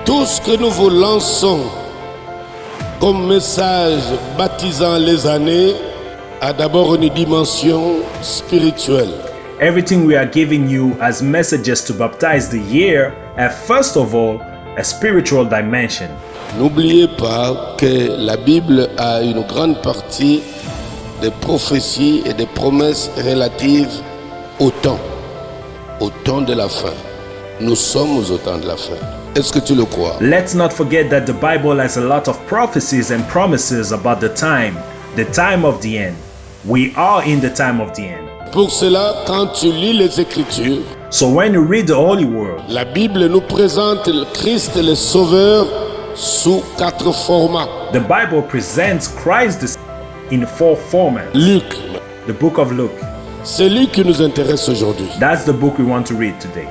Tout ce que nous vous lançons comme message baptisant les années a d'abord une dimension spirituelle. Everything we are giving you as messages to baptize the year have first of all a spiritual dimension. N'oubliez pas que la Bible a une grande partie des prophéties et des promesses relatives au temps de la fin. Nous sommes au temps de la fin. Est-ce que tu le crois? Let's not forget that the Bible has a lot of prophecies and promises about the time of the end. We are in the time of the end. Pour cela, quand tu lis les Écritures, So when you read the Holy Word, la Bible nous présente le Christ le Sauveur sous 4 formats. the Bible presents Christ in 4 formats. Luc, The book of Luke, c'est lui qui nous intéresse aujourd'hui. that's the book we want to read today.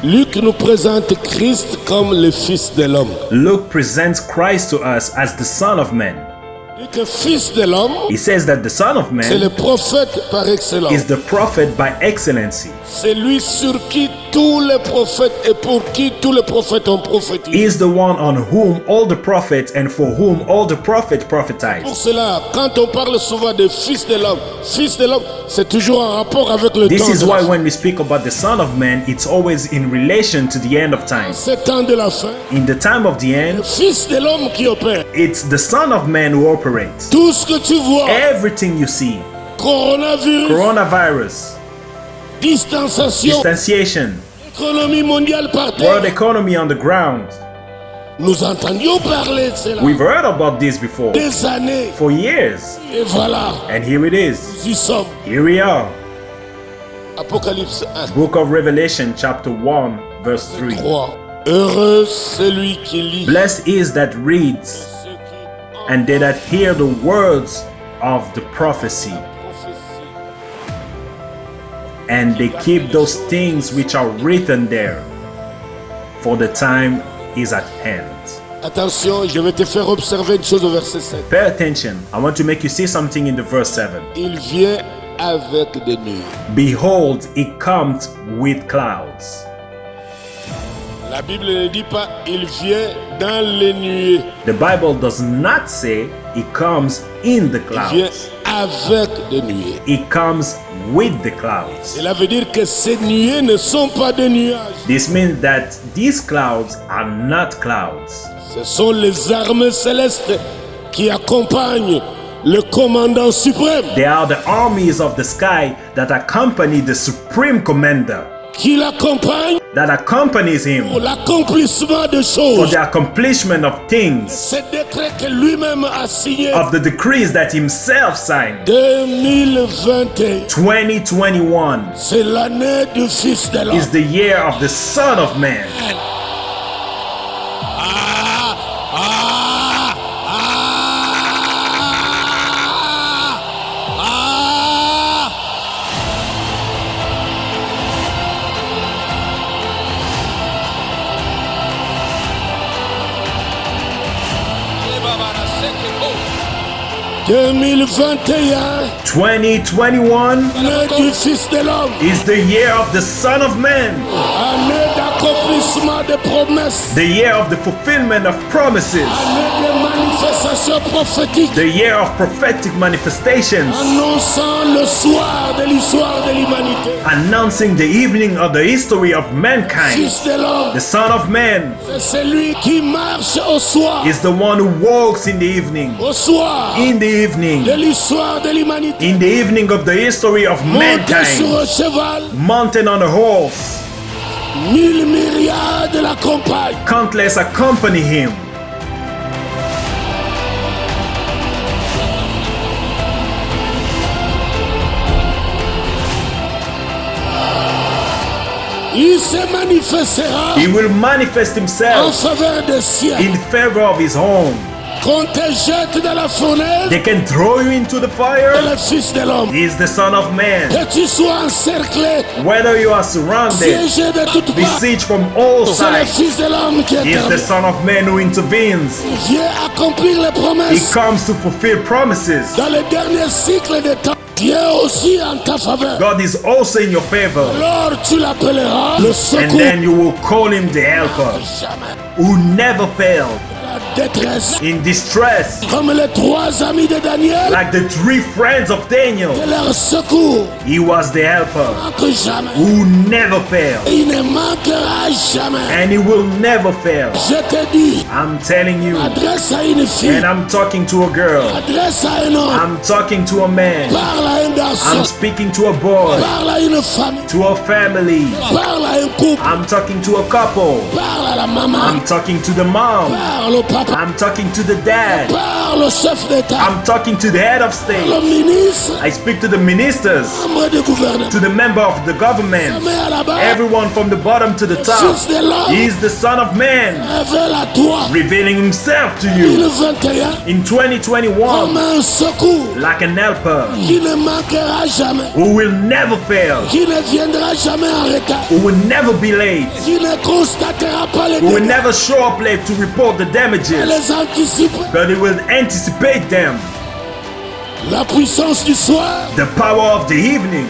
Luc nous présente Christ comme le Fils de l'homme. Luke presents Christ to us as the Son of Man. Et que Fils de l'homme, He says that the Son of c'est le Man prophète par excellence. is the prophet by excellency. C'est lui sur qui tous les prophètes et pour qui tous les prophètes ont He prophétisé. is the one on whom all the prophets and for whom all the prophets Pour prophesied. cela, quand on parle souvent de Fils de l'homme, c'est toujours en rapport avec le This temps is de why la fin. when we speak about the Son of Man, it's always in relation to the end of time. C'est temps de la fin. In the time of the Le end, Fils de l'homme qui opère. it's the Son of Man who operates. Tout ce que tu vois, Everything you see, coronavirus, distanciation, distanciation, économie mondiale par world terre. economy on the ground. Nous entendions parler de cela We've heard about this before des années. for years. Et voilà, And here it is. nous y sommes. Here we are. Apocalypse 1, Book of Revelation, chapter 1, verse 3. 3. Heureux celui qui lit. Blessed is that reads, Ceux qui and they that hear the words of the prophecy, and they keep those things which are written there, for the time is at hand. Attention, je vais te faire observer une chose au verset 7. Pay attention. I want to make you see something in the verse 7. Il vient avec des nuées. Behold, it comes with clouds. La Bible ne dit pas il vient dans les nuées. The Bible does not say it comes in the Il vient clouds. avec des nuées. It comes with the clouds. Cela veut dire que ces nuées ne sont pas des nuages. This means that these clouds are not clouds. Ce sont les armées célestes qui accompagnent le commandant suprême, They are the armies of the sky that accompany the supreme commander, qui l'accompagne that accompanies pour him l'accomplissement de for choses. the accomplishment of things, Ces décrets que lui-même a signés. of the decrees that himself signed. 2021, 2021 c'est l'année du Fils de l'homme. is the year of the Son of Man. Ah, 2021, 2021 année du Fils de l'homme, is the year of the Son of Man, année d'accomplissement des promesses, the year of the fulfillment of promises, année de manifestations prophétiques, the year of prophetic manifestations, annonçant le soir de l'histoire de l'humanité. announcing the evening of the history of mankind. Fils de l'homme, The Son of Man c'est celui qui marche au soir, is the one who walks in the evening, au soir in the de evening, l'histoire de l'humanité. in the evening of the history of Monté sur mankind, un cheval, mounted on a horse. 1000 myriades l'accompagnent. Countless accompany him. Il se manifestera He will manifest en himself faveur des siens. in favor of his home. Qu'on te jette dans la fournaise, They can throw you into the c'est fire. le Fils de l'homme. He is the Son of Man. Que tu sois encerclé, Whether you are surrounded, siégé de toutes parts, besieged from all c'est le sides, Fils de l'homme qui he is the intervient. Son of Man who intervenes. Il vient accomplir les He promesses comes to fulfill promises. dans le dernier cycle de temps. qui est aussi en ta faveur. God is also in your favor. Alors tu l'appelleras le And secours. then you will call him the helper, Jamais who never failed la détresse. in distress, Comme les 3 amis de Daniel, like the 3 friends of Daniel. de leur secours. He was the helper, Manque jamais. who never failed, Et il ne manquera jamais. and he will never fail. Je te dis, I'm telling you, adresse à une fille, and I'm talking to a girl, adresse à un homme, I'm talking to a man, parle à un garçon, I'm speaking to a boy, parle à une famille, to a family, parle à un couple, I'm talking to a couple, parle à la maman, I'm talking to the mom, parle au papa, I'm talking to the dad, parle au chef d'État, I'm talking to the head of le state, ministre, I speak to the ministers, membre du gouvernement, to the member of the government, mais à la base, everyone from the bottom to the top. Fils de l'homme, He is the Son of Man, révèle à toi, revealing himself to le you 21, in comme 2021 un secours like an helper qui ne manquera jamais, who will never fail, qui ne viendra jamais en retard, who will never be late, qui ne constatera pas les who will dégâts, never show up late to report the damages, les anticipe. but he will anticipate them. La puissance du soir The power of the evening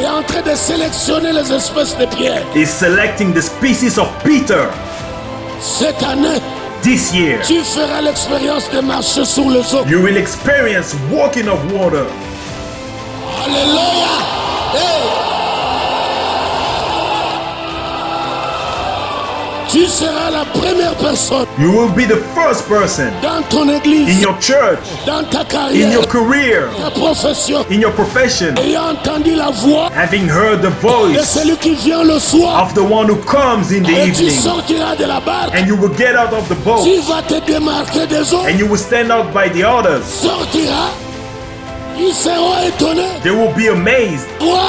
est en train de sélectionner les espèces de pierres. is selecting the species of Peter. Cette année, This year, tu feras l'expérience de marcher sur les eaux. you will experience walking of water. Alléluia. Hey. Tu seras la première personne You will be the first person dans ton in église, your church, dans ta in carrière, your career, ta profession, in your profession, ayant entendu la voix having heard the de voice celui qui vient le soir. of the one who comes in the Et tu evening, sortiras de la barque. and you will get out of the boat, Tu vas te démarquer des autres. and you will stand out by the others. Sortiras. Ils seront étonnés. They will be amazed Toi,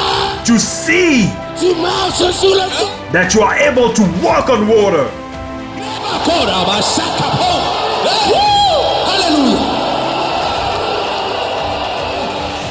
to see tu marches sur les eaux. that you are able to walk on water. Alléluia.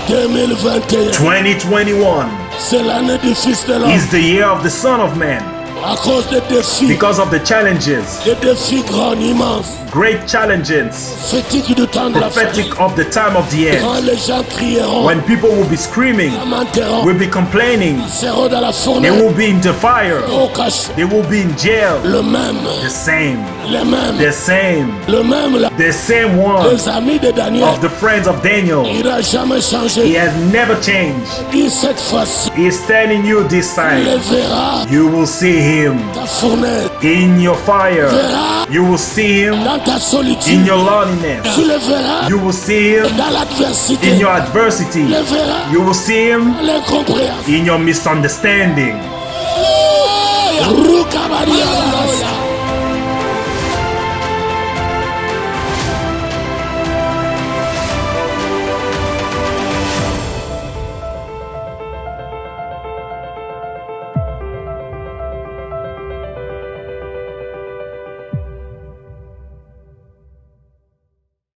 2021, 2021 c'est l'année du Fils de l'homme. is the year of the Son of Man À cause des défis, because of the challenges, des défis grands, immenses, great challenges, fatigue du temps de la fin. prophetic of the time of the end. Quand les gens crieront, When people will be screaming, lamenteront, will be complaining, seront dans la they fournaise, will be in the fire, au cachot. they will be in jail. Le même, The same, le même, the same, le même, the same one les amis de Daniel. of the friends of Daniel. Il n'a jamais He changé. has never changed. Dis cette fois-ci, He is telling you this tu le time, verras, you will see him ta fournaise, in your fire. verras You will see him dans ta in solitude, your loneliness. tu le verras You will see him dans l'adversité, in your adversity. tu le verras You will see him dans l'incompréhension. in your misunderstanding. Rukabaria.